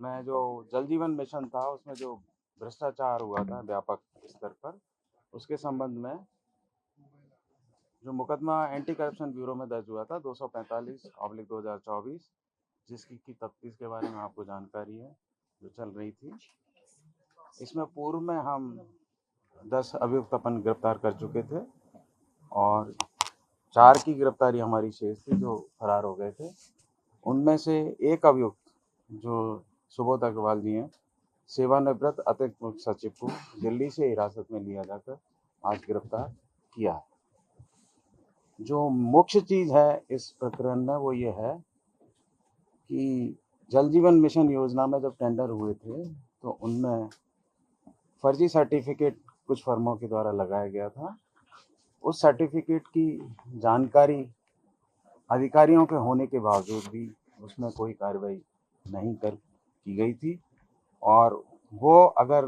में जो जल जीवन मिशन था उसमें जो भ्रष्टाचार हुआ था व्यापक स्तर पर, उसके संबंध में जो मुकदमा एंटी करप्शन ब्यूरो में दर्ज हुआ था 245/2024, जिसकी तफ्तीश के बारे में आपको जानकारी है जो चल रही थी। इसमें पूर्व में हम 10 अभियुक्त अपन गिरफ्तार कर चुके थे और 4 की गिरफ्तारी हमारी शेष थी जो फरार हो गए थे। उनमें से एक अभियुक्त जो सुबोध अग्रवाल जी हैं, सेवानिवृत्त अतिरिक्त मुख्य सचिव को दिल्ली से हिरासत में लिया जाकर आज गिरफ्तार किया है। जो मुख्य चीज़ है इस प्रकरण में वो ये है कि जल जीवन मिशन योजना में जब टेंडर हुए थे तो उनमें फर्जी सर्टिफिकेट कुछ फर्मों के द्वारा लगाया गया था। उस सर्टिफिकेट की जानकारी अधिकारियों के होने के बावजूद भी उसमें कोई कार्रवाई नहीं की गई थी और वो अगर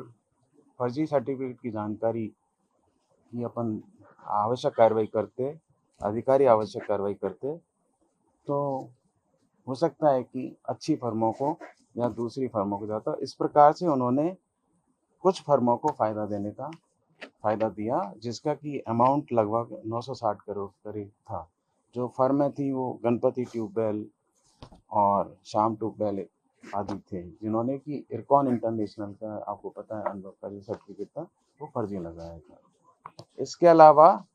फर्जी सर्टिफिकेट की जानकारी की अपन आवश्यक कार्रवाई करते, अधिकारी आवश्यक कार्रवाई करते, तो हो सकता है कि अच्छी फर्मों को या दूसरी फर्मों को जाता। इस प्रकार से उन्होंने कुछ फर्मों को फ़ायदा दिया, जिसका कि अमाउंट लगभग 960 करोड़ करीब था। जो फर्में थी वो गणपति ट्यूबवेल और श्याम ट्यूबवेल आदि थे, जिन्होंने कि इरकॉन इंटरनेशनल का आपको पता है अनुभव का जो सर्टिफिकेट था वो फर्जी लगाया था। इसके अलावा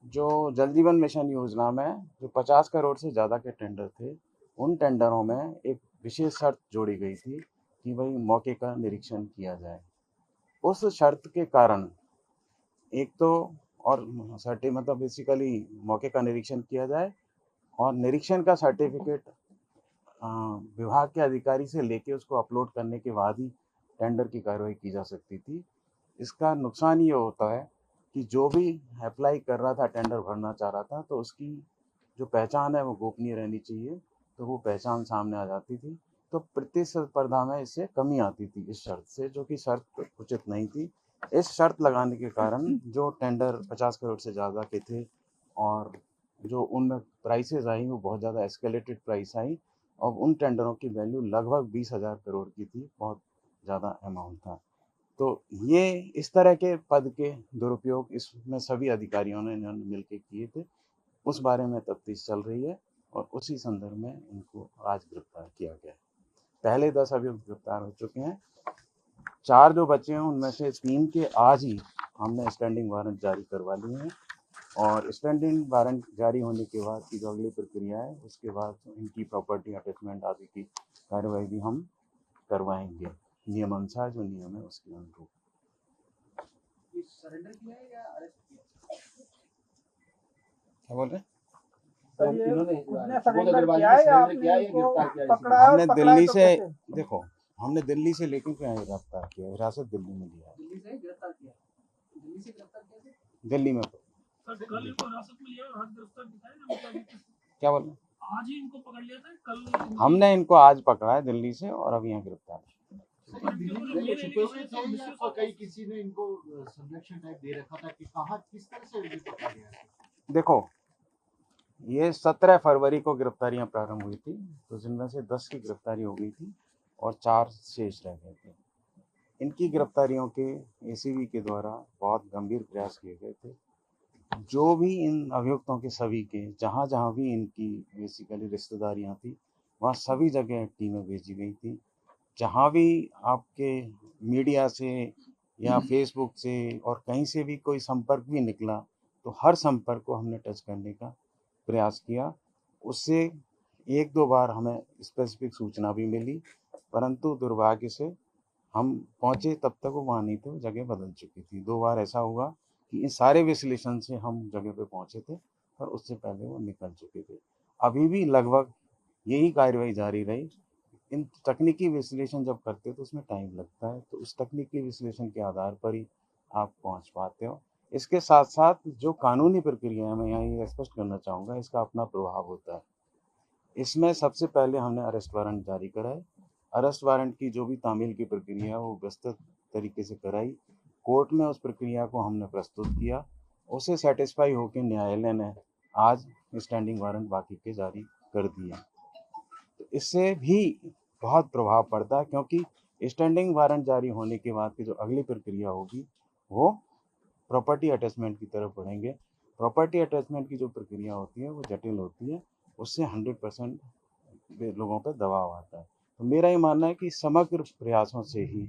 जो जल जीवन मिशन योजना में जो 50 करोड़ से ज़्यादा के टेंडर थे, उन टेंडरों में एक विशेष शर्त जोड़ी गई थी कि भाई मौके का निरीक्षण किया जाए। उस शर्त के कारण एक तो और मतलब बेसिकली मौके का निरीक्षण किया जाए और निरीक्षण का सर्टिफिकेट विभाग के अधिकारी से लेके उसको अपलोड करने के बाद ही टेंडर की कार्रवाई की जा सकती थी। इसका नुकसान ये होता है कि जो भी अप्लाई कर रहा था, टेंडर भरना चाह रहा था, तो उसकी जो पहचान है वो गोपनीय रहनी चाहिए, तो वो पहचान सामने आ जाती थी। तो प्रतिस्पर्धा में इससे कमी आती थी इस शर्त से, जो कि शर्त उचित नहीं थी। इस शर्त लगाने के कारण जो टेंडर 50 करोड़ से ज़्यादा के थे और जो उनमें प्राइसेस आई वो बहुत ज़्यादा एस्केलेटेड प्राइस आई और उन टेंडरों की वैल्यू लगभग 20,000 करोड़ की थी, बहुत ज़्यादा अमाउंट था। तो ये इस तरह के पद के दुरुपयोग इसमें सभी अधिकारियों ने मिल के किए थे। उस बारे में तफ्तीश चल रही है और उसी संदर्भ में इनको आज गिरफ्तार किया गया है। पहले 10 अभियुक्त गिरफ्तार हो चुके हैं। 4 जो बचे हैं उनमें से 3 के आज ही हमने स्टैंडिंग वारंट जारी करवा लिए हैं और स्टैंडिंग वारंट जारी होने के बाद की जो अगली प्रक्रिया है उसके बाद इनकी प्रॉपर्टी अटैचमेंट आदि की कार्रवाई भी हम करवाएंगे नियमानुसार, जो नियम है उसके अनुरूप। सरेंडर किया है या अरेस्ट किया? क्या बोल रहे हैं? हमने दिल्ली से, देखो हमने दिल्ली से लेकर के यहाँ गिरफ्तार किया, हिरासत दिल्ली में लिया। दिल्ली से गिरफ्तार किया? दिल्ली से गिरफ्तार किया? दिल्ली में। कल इनको हिरासत में लिया और आज गिरफ्तार दिखाया ना, मतलब क्या बोल रहे? आज ही इनको पकड़ लिया था, कल हमने इनको आज पकड़ा है दिल्ली से और अब यहाँ गिरफ्तार। कई किसी ने इनको संरक्षण टाइप दे रखा था कि कहाँ किस तरह से पकड़ा गया? देखो ये 17 फरवरी को गिरफ्तारियां प्रारंभ हुई थी, तो जिनमें से 10 की गिरफ्तारी हो गई थी और 4 शेष रह गए थे। इनकी गिरफ्तारियों के एसीबी के द्वारा बहुत गंभीर प्रयास किए गए थे। जो भी इन अभियुक्तों के सभी के जहाँ जहाँ भी इनकी बेसिकली रिश्तेदारियाँ थी वहाँ सभी जगह टीमें भेजी गई थी। जहाँ भी आपके मीडिया से या फेसबुक से और कहीं से भी कोई संपर्क भी निकला तो हर संपर्क को हमने टच करने का प्रयास किया। उससे 1-2 बार हमें स्पेसिफिक सूचना भी मिली, परंतु दुर्भाग्य से हम पहुँचे तब तक वो वहाँ नहीं थे, वो जगह बदल चुकी थी। 2 बार ऐसा हुआ कि इन सारे विश्लेषण से हम जगह पे पहुँचे थे पर उससे पहले वो निकल चुके थे। अभी भी लगभग यही कार्रवाई जारी रही। इन तकनीकी विश्लेषण जब करते तो उसमें टाइम लगता है, तो उस तकनीकी विश्लेषण के आधार पर ही आप पहुँच पाते हो। इसके साथ साथ जो कानूनी प्रक्रिया है, मैं यहाँ ये स्पष्ट करना चाहूँगा, इसका अपना प्रभाव होता है। इसमें सबसे पहले हमने अरेस्ट वारंट जारी कराए। अरेस्ट वारंट की जो भी तामील की प्रक्रिया है वो विस्तृत तरीके से कराई। कोर्ट में उस प्रक्रिया को हमने प्रस्तुत किया, उसे सेटिस्फाई होकर न्यायालय ने आज स्टैंडिंग वारंट बाकी के जारी कर दिए। तो इससे भी बहुत प्रभाव पड़ता है, क्योंकि स्टैंडिंग वारंट जारी होने के बाद की जो अगली प्रक्रिया होगी वो प्रॉपर्टी अटैचमेंट की तरफ बढ़ेंगे। प्रॉपर्टी अटैचमेंट की जो प्रक्रिया होती है वो जटिल होती है, उससे 100% लोगों पर दबाव आता है। तो मेरा ये मानना है कि समग्र प्रयासों से ही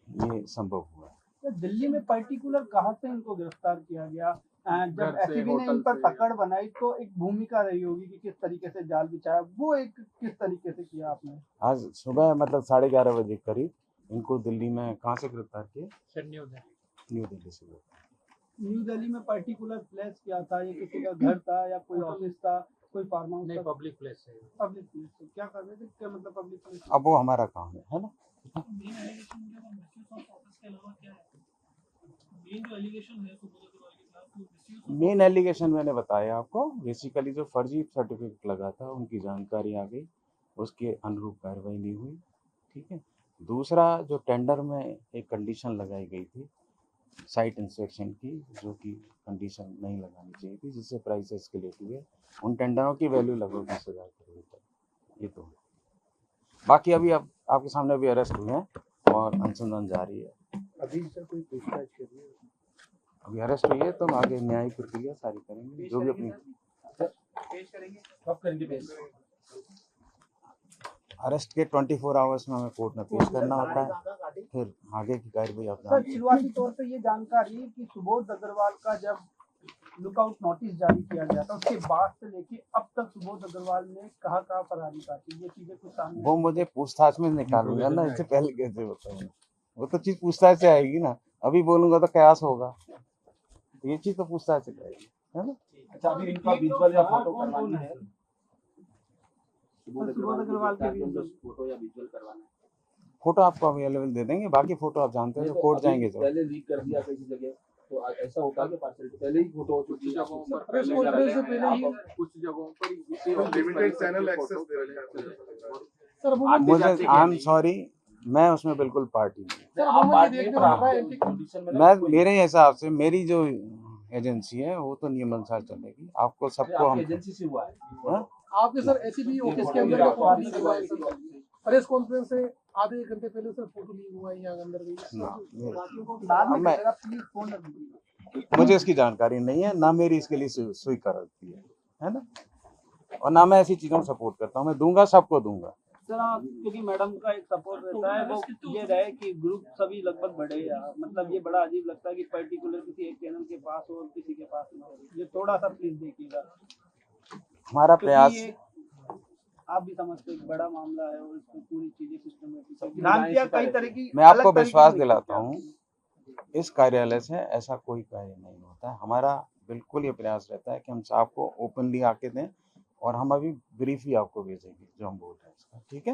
ये संभव हुआ है। तो दिल्ली में पर्टिकुलर कहाँ से इनको गिरफ्तार किया गया? जब एसीबी ने इन पर पकड़ बनाई तो एक भूमिका रही होगी कि किस तरीके से जाल बिछाया, वो एक किस तरीके से किया आपने? आज सुबह मतलब 11:30 बजे करीब इनको दिल्ली में कहाँ से गिरफ्तार किया? न्यू दिल्ली से। न्यू दिल्ली में पर्टिकुलर प्लेस क्या था? ये किसी का घर था या कोई ऑफिस था, कोई फार्म हाउस? नहीं, पब्लिक प्लेस है। पब्लिक प्लेस है। क्या कर रहे थे? क्या मतलब पब्लिक प्लेस? अब वो हमारा काम है ना? मेन एलिगेशन मैंने बताया आपको, बेसिकली जो फर्जी सर्टिफिकेट लगा था उनकी जानकारी आ गई, उसके अनुरूप कार्रवाई नहीं हुई। ठीक है। दूसरा, जो टेंडर में एक कंडीशन लगाई गई थी साइट इंस्पेक्शन की, जो कि कंडीशन नहीं लगानी चाहिए थी, जिससे प्राइस एस्केलेट हुए, उन टेंडरों की वैल्यू लगभग 20,000 करोड़ तक। ये तो बाकी अभी अब आपके सामने अभी अरेस्ट हुए हैं और अनुसंधान जारी है। अभी सर कोई पूछताछ कर रही है? अभी अरेस्ट हुई है तो हम आगे न्यायिक प्रक्रिया सारी करेंगे, जो भी अपनी पेश करेंगे। कब करेंगे पेश? अरेस्ट के 24 आवर्स में हमें कोर्ट में पेश करना होता है, फिर आगे की कार्रवाई आप सर, जानते हैं। शुरुआती तौर पे ये जानकारी कि सुबोध अग्रवाल का जब लुकआउट नोटिस जारी किया गया था, उसके बाद से लेके अब तक सुबोध अग्रवाल ने कहाँ फरारी काटी, ये चीजें कुछ सामने? वो मुझे पूछताछ में निकालूंगा ना, इससे पहले कैसे बताऊंगा? वो तो चीज पूछताछ से आएगी ना, अभी बोलूंगा तो कयास होगा, ये चीज तो पूछताछ से आएगी, है ना? अच्छा, अभी इनका विजुअल या फोटो करवानी है? सुबोध अग्रवाल के फोटो या विजुअल करवाना है? फोटो आपको अवेलेबल दे देंगे, बाकी फोटो आप जानते हैं, कोर्ट जाएंगे जो पहले लीक कर दिया किसी जगह, तो ऐसा होता है कि पार्सल पहले ही फोटो कुछ जगहों पर प्रेस कॉन्फ्रेंस से पहले ही कुछ जगहों पर लिमिटेड चैनल एक्सेस दे रहे हैं सर। मुझे आई एम सॉरी, मैं उसमें बिल्कुल पार्टी नहीं। सर वो मुझे देखने में रहा है मैं मेरे हिसाब से मेरी जो एजेंसी है वो तो नियमानुसार चलेगी। आपको सबको हम एजेंसी से हुआ है हाँ? आपके सर एसीबी ऑफिस के अंदर का फोटो लीक हुआ है सर। प्रेस कॉन्फ्रेंस से आधे एक घंटे पहले सर फोटो लीक हुआ है यहाँ अंदर मुझे इसकी जानकारी नहीं है, ना मेरी इसके लिए स्वीकार होती है ना, और ना मैं ऐसी चीजों को सपोर्ट करता हूँ। मैं दूंगा, सबको दूंगा सर। क्योंकि मैडम का एक सपोर्ट रहता है, वो ये रहे कि ग्रुप सभी लगभग बड़े या मतलब ये बड़ा अजीब लगता है कि पर्टिकुलर किसी एक चैनल के पास हो और किसी के पास ना हो। ये थोड़ा सा प्लीज देखिएगा। हमारा प्रयास, आप भी समझते हैं बड़ा मामला है और इसमें पूरी चीजें सिस्टमेटिक कई तरह की। मैं आपको विश्वास दिलाता हूँ, इस कार्यालय से ऐसा कोई कार्य नहीं होता है। हमारा बिल्कुल ये प्रयास रहता है कि हम आपको ओपनली आके दें, और हम अभी ब्रीफ ही आपको भेजेंगे जो हम बोल रहे हैं इसका। ठीक है।